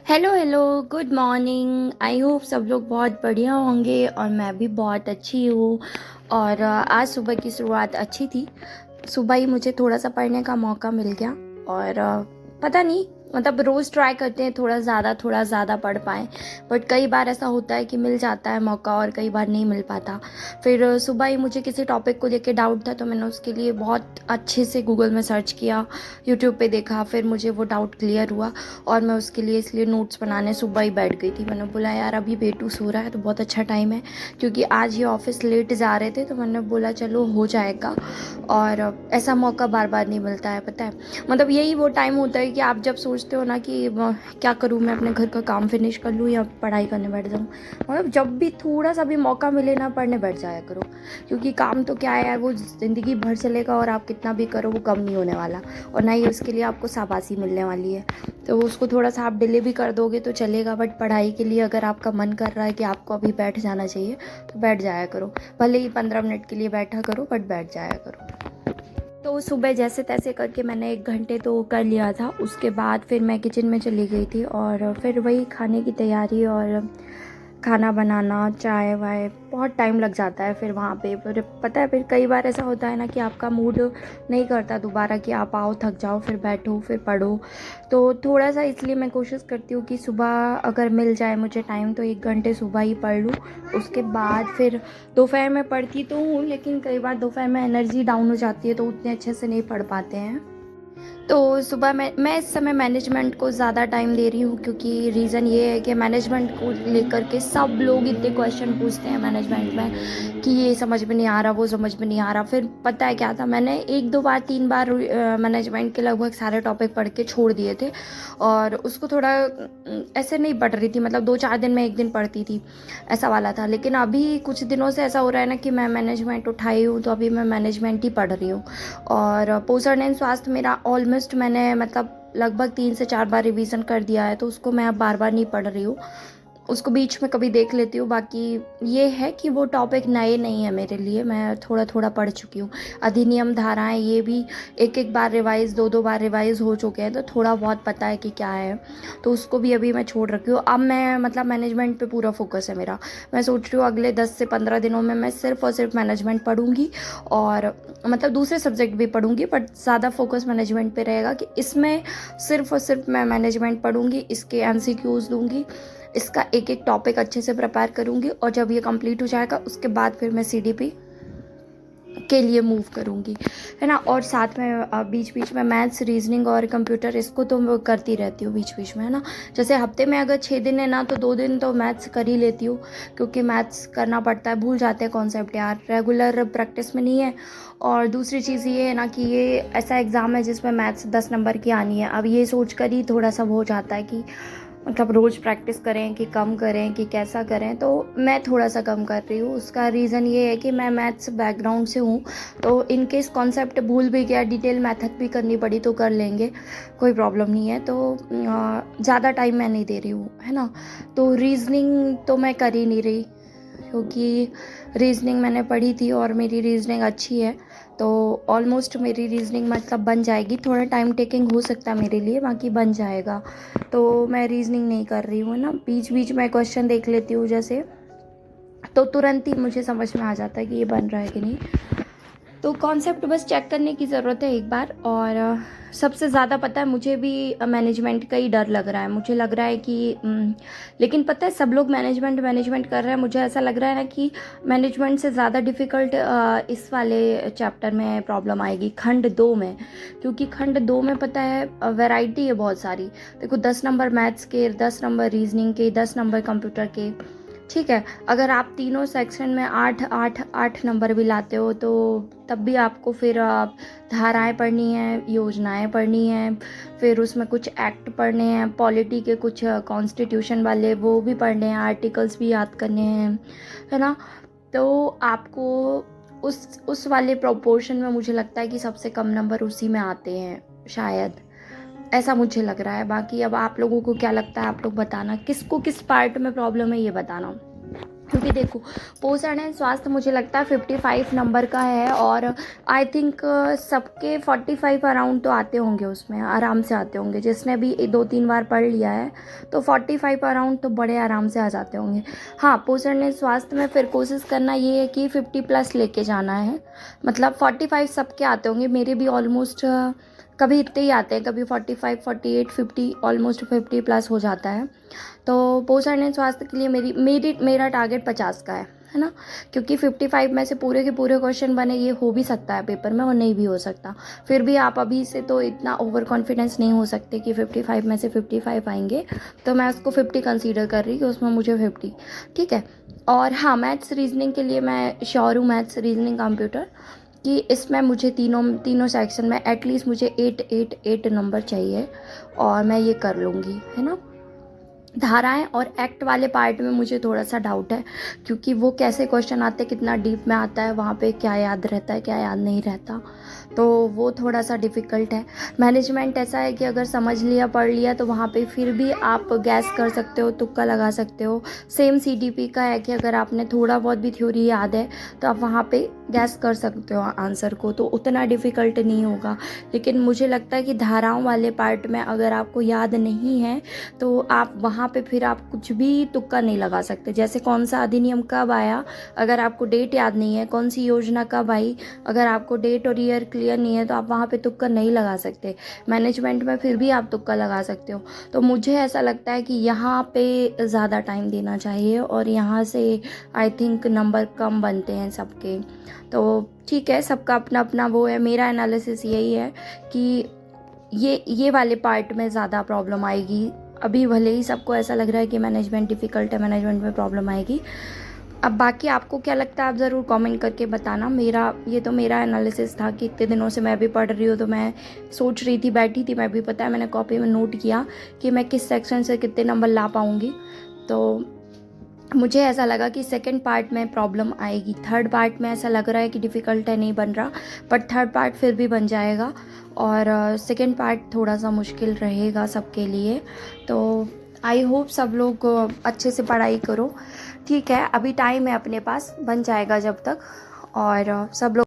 Hello hello, good morning. I hope सब लोग बहुत बढ़िया होंगे और मैं भी बहुत अच्छी हूँ। और आज सुबह की शुरुआत अच्छी थी। सुबह ही मुझे थोड़ा सा पढ़ने का मौका मिल गया। और पता नहीं, मतलब रोज़ ट्राई करते हैं थोड़ा ज़्यादा पढ़ पाएँ। बट कई बार ऐसा होता है कि मिल जाता है मौका और कई बार नहीं मिल पाता। फिर सुबह ही मुझे किसी टॉपिक को लेके डाउट था, तो मैंने उसके लिए बहुत अच्छे से गूगल में सर्च किया, यूट्यूब पे देखा, फिर मुझे वो डाउट क्लियर हुआ। और मैं उसके लिए इसलिए नोट्स बनाने सुबह ही बैठ गई थी। मैंने बोला यार अभी बेटू सो रहा है तो बहुत अच्छा टाइम है, क्योंकि आज ये ऑफिस लेट जा रहे थे, तो मैंने बोला चलो हो जाएगा। और ऐसा मौका बार बार नहीं मिलता है, पता है। मतलब यही वो टाइम होता है कि आप जब सोचते हो ना कि क्या करूँ, मैं अपने घर का काम फिनिश कर लूँ या पढ़ाई करने बैठ जाऊँ। मतलब जब भी थोड़ा सा भी मौका मिले ना, पढ़ने बैठ जाया करो। क्योंकि काम तो क्या है यार, वो ज़िंदगी भर चलेगा और आप कितना भी करो वो कम नहीं होने वाला। और ना ही उसके लिए आपको शाबाशी मिलने वाली है। तो उसको थोड़ा सा आप डिले भी कर दोगे तो चलेगा, बट पढ़ाई के लिए अगर आपका मन कर रहा है कि आपको अभी बैठ जाना चाहिए तो बैठ जाया करो। भले ही 15 मिनट के लिए बैठा करो, बट बैठ जाया करो। तो सुबह जैसे तैसे करके मैंने 1 घंटे तो कर लिया था। उसके बाद फिर मैं किचन में चली गई थी और फिर वही खाने की तैयारी और खाना बनाना, चाय वाय, बहुत टाइम लग जाता है फिर वहाँ पे। फिर पता है, फिर कई बार ऐसा होता है ना कि आपका मूड नहीं करता दोबारा कि आप आओ, थक जाओ, फिर बैठो, फिर पढ़ो। तो थोड़ा सा इसलिए मैं कोशिश करती हूँ कि सुबह अगर मिल जाए मुझे टाइम तो 1 घंटे सुबह ही पढ़ लूँ। उसके बाद फिर दोपहर में पढ़ती तो हूँ, लेकिन कई बार दोपहर में एनर्जी डाउन हो जाती है तो उतने अच्छे से नहीं पढ़ पाते हैं। तो सुबह मैं इस समय मैनेजमेंट को ज़्यादा टाइम दे रही हूँ, क्योंकि रीज़न ये है कि मैनेजमेंट को लेकर के सब लोग इतने क्वेश्चन पूछते हैं मैनेजमेंट में कि ये समझ में नहीं आ रहा, वो समझ में नहीं आ रहा। फिर पता है क्या था, मैंने 1 2 बार 3 बार मैनेजमेंट के लगभग सारे टॉपिक पढ़ के छोड़ दिए थे। और उसको थोड़ा ऐसे नहीं पढ़ रही थी, मतलब 2 4 दिन में एक दिन पढ़ती थी, ऐसा वाला था। लेकिन अभी कुछ दिनों से ऐसा हो रहा है ना कि मैं मैनेजमेंट उठाई हूँ, तो अभी मैं मैनेजमेंट ही पढ़ रही हूँ। और पोषण एंड स्वास्थ्य मेरा ऑलमोस्ट मैंने मतलब लगभग 3 से 4 बार रिवीजन कर दिया है, तो उसको मैं अब बार बार नहीं पढ़ रही हूँ। उसको बीच में कभी देख लेती हूँ। बाकी ये है कि वो टॉपिक नए नहीं है मेरे लिए, मैं थोड़ा थोड़ा पढ़ चुकी हूँ। अधिनियम, धाराएं, ये भी 1 1 बार रिवाइज, 2 2 बार रिवाइज हो चुके हैं, तो थोड़ा बहुत पता है कि क्या है। तो उसको भी अभी मैं छोड़ रखी हूँ। अब मैं मतलब मैनेजमेंट पे पूरा फोकस है मेरा। मैं सोच रही हूँ अगले 10 से 15 दिनों में मैं सिर्फ और सिर्फ मैनेजमेंट पढ़ूंगी। और मतलब दूसरे सब्जेक्ट भी पढ़ूंगी, बट ज़्यादा फोकस मैनेजमेंट पे रहेगा कि इसमें सिर्फ और सिर्फ मैं मैनेजमेंट पढ़ूंगी, इसके एमसीक्यूज दूंगी, इसका एक एक टॉपिक अच्छे से प्रिपेयर करूंगी। और जब ये कंप्लीट हो जाएगा उसके बाद फिर मैं सीडीपी के लिए मूव करूंगी, है ना। और साथ में बीच बीच में मैथ्स, रीजनिंग और कंप्यूटर, इसको तो मैं करती रहती हूँ बीच बीच में, है ना। जैसे हफ्ते में अगर 6 दिन है ना, तो 2 दिन तो मैथ्स कर ही लेती हूँ, क्योंकि मैथ्स करना पड़ता है, भूल जाते हैं कॉन्सेप्ट यार, रेगुलर प्रैक्टिस में नहीं है। और दूसरी चीज़ ये है ना कि ये ऐसा एग्ज़ाम है जिसमें मैथ्स 10 नंबर की आनी है। अब ये सोच कर ही थोड़ा सा हो जाता है कि मतलब रोज़ प्रैक्टिस करें कि कम करें कि कैसा करें, तो मैं थोड़ा सा कम कर रही हूँ। उसका रीज़न ये है कि मैं मैथ्स बैकग्राउंड से हूँ, तो इन केस कॉन्सेप्ट भूल भी गया, डिटेल मेथड भी करनी पड़ी तो कर लेंगे, कोई प्रॉब्लम नहीं है। तो ज़्यादा टाइम मैं नहीं दे रही हूँ, है ना। तो रीजनिंग तो मैं कर ही नहीं रही, क्योंकि रीजनिंग मैंने पढ़ी थी और मेरी रीजनिंग अच्छी है। तो ऑलमोस्ट मेरी रीजनिंग मतलब बन जाएगी, थोड़ा टाइम टेकिंग हो सकता है मेरे लिए, बाकी बन जाएगा। तो मैं रीजनिंग नहीं कर रही हूँ ना। बीच बीच में क्वेश्चन देख लेती हूँ जैसे, तो तुरंत ही मुझे समझ में आ जाता है कि ये बन रहा है कि नहीं। तो कॉन्सेप्ट बस चेक करने की ज़रूरत है एक बार। और सबसे ज़्यादा पता है मुझे भी मैनेजमेंट का ही डर लग रहा है। मुझे लग रहा है कि लेकिन पता है सब लोग मैनेजमेंट मैनेजमेंट कर रहे हैं, मुझे ऐसा लग रहा है ना कि मैनेजमेंट से ज़्यादा डिफ़िकल्ट इस वाले चैप्टर में प्रॉब्लम आएगी, खंड 2 में। क्योंकि खंड 2 में पता है वैरायटी है बहुत सारी। देखो 10 नंबर मैथ्स के, 10 नंबर रीजनिंग के, 10 नंबर कंप्यूटर के, ठीक है। अगर आप तीनों सेक्शन में 8 8 8 नंबर भी लाते हो, तो तब भी आपको फिर धाराएं पढ़नी है, योजनाएं पढ़नी है, फिर उसमें कुछ एक्ट पढ़ने हैं, पॉलिटी के कुछ कॉन्स्टिट्यूशन वाले वो भी पढ़ने हैं, आर्टिकल्स भी याद करने हैं, है ना। तो आपको उस वाले प्रोपोर्शन में मुझे लगता है कि सबसे कम नंबर उसी में आते हैं शायद, ऐसा मुझे लग रहा है। बाकी अब आप लोगों को क्या लगता है, आप लोग बताना, किसको किस पार्ट में प्रॉब्लम है ये बताना, क्योंकि देखो पोषण एंड स्वास्थ्य मुझे लगता है 55 नंबर का है और आई थिंक सबके 45 अराउंड तो आते होंगे, उसमें आराम से आते होंगे। जिसने भी 2-3 बार पढ़ लिया है तो 45 अराउंड तो बड़े आराम से आ जाते होंगे। हाँ, पोषण एंड स्वास्थ्य में फिर कोशिश करना ये है कि 50+ लेके जाना है। मतलब 45 सबके आते होंगे, मेरे भी ऑलमोस्ट कभी इतने ही आते हैं, कभी 45, 48, 50, ऑलमोस्ट 50+ हो जाता है। तो पोषण एंड स्वास्थ्य के लिए मेरा टारगेट 50 का है ना, क्योंकि 55 में से पूरे के पूरे क्वेश्चन बने, ये हो भी सकता है पेपर में और नहीं भी हो सकता। फिर भी आप अभी से तो इतना ओवर कॉन्फिडेंस नहीं हो सकते कि 55 में से 55 आएंगे, तो मैं उसको 50 कंसीडर कर रही कि उसमें मुझे 50, ठीक है। और हाँ, मैथ्स रीजनिंग के लिए मैं श्योर हूँ, मैथ्स रीजनिंग कंप्यूटर, कि इसमें मुझे तीनों सेक्शन में एटलीस्ट मुझे 8 नंबर चाहिए और मैं ये कर लूँगी, है ना। धाराएं और एक्ट वाले पार्ट में मुझे थोड़ा सा डाउट है, क्योंकि वो कैसे क्वेश्चन आते हैं, कितना डीप में आता है, वहाँ पे क्या याद रहता है, क्या याद नहीं रहता, तो वो थोड़ा सा डिफ़िकल्ट है। मैनेजमेंट ऐसा है कि अगर समझ लिया, पढ़ लिया, तो वहाँ पे फिर भी आप गैस कर सकते हो, तुक्का लगा सकते हो। सेम CDP का है कि अगर आपने थोड़ा बहुत भी थ्योरी याद है तो आप वहाँ पे गैस कर सकते हो आंसर को, तो उतना डिफ़िकल्ट नहीं होगा। लेकिन मुझे लगता है कि धाराओं वाले पार्ट में अगर आपको याद नहीं है तो आप वहाँ पे फिर आप कुछ भी तुक्का नहीं लगा सकते। जैसे कौन सा अधिनियम कब आया, अगर आपको डेट याद नहीं है, कौन सी योजना कब आई, अगर आपको डेट और ईयर क्लियर नहीं है, तो आप वहाँ पे तुक्का नहीं लगा सकते। मैनेजमेंट में फिर भी आप तुक्का लगा सकते हो। तो मुझे ऐसा लगता है कि यहाँ पे ज़्यादा टाइम देना चाहिए और यहाँ से आई थिंक नंबर कम बनते हैं सबके। तो ठीक है, सबका अपना अपना वो है। मेरा एनालिसिस यही है कि ये वाले पार्ट में ज़्यादा प्रॉब्लम आएगी। अभी भले ही सबको ऐसा लग रहा है कि मैनेजमेंट डिफ़िकल्ट है, मैनेजमेंट में प्रॉब्लम आएगी। अब बाकी आपको क्या लगता है, आप ज़रूर कमेंट करके बताना। ये तो मेरा एनालिसिस था कि इतने दिनों से मैं भी पढ़ रही हूँ, तो मैं सोच रही थी, बैठी थी मैं भी, पता है मैंने कॉपी में नोट किया कि मैं किस सेक्शन से कितने नंबर ला पाऊँगी। तो मुझे ऐसा लगा कि सेकंड पार्ट में प्रॉब्लम आएगी। थर्ड पार्ट में ऐसा लग रहा है कि डिफ़िकल्ट है, नहीं बन रहा, बट थर्ड पार्ट फिर भी बन जाएगा और सेकंड पार्ट थोड़ा सा मुश्किल रहेगा सबके लिए। तो आई होप सब लोग अच्छे से पढ़ाई करो, ठीक है। अभी टाइम है अपने पास, बन जाएगा जब तक, और सब लोग